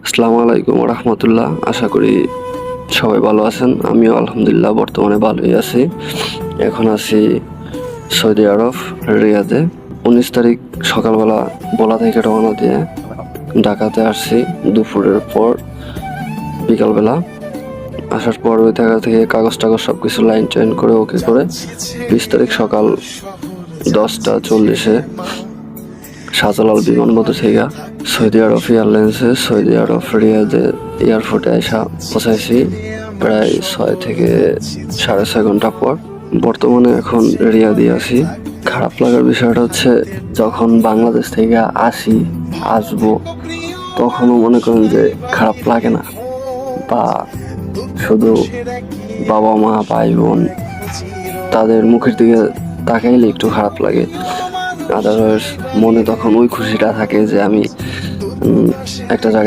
আসসালামু আলাইকুম রহমতুল্লাহ। আশা করি সবাই ভালো আছেন। আমিও আলহামদুলিল্লাহ বর্তমানে ভালোই আছি। এখন আছি সৌদি আরব রিয়াদে। 19 তারিখ সকালবেলা ভোলা থেকে রওনা দিয়ে ঢাকাতে আসছি দুপুরের পর বিকালবেলা। আসার পর ওই জায়গা থেকে কাগজ টাগজ সব কিছু লাইন টাইন করে ওকে করে 20 তারিখ সকাল 10:40 শাহজালাল বিমানবন্দর থেকে সৌদি আরব এয়ারলাইন্সে সৌদি আরব রিয়াদে এয়ারপোর্টে আসা পৌঁছাইছি প্রায় 6 থেকে 6.5 ঘন্টা পর। বর্তমানে এখন রিয়াদে আছি। খারাপ লাগার বিষয়টা হচ্ছে যখন বাংলাদেশ থেকে আসবো তখনও মনে করেন যে খারাপ লাগে না, বা শুধু বাবা মা ভাই বোন তাদের মুখের দিকে তাকাইলে একটু খারাপ লাগে। আদারওয়াইজ মনে তখন ওই খুশিটা থাকে যে আমি একটা জায়গায়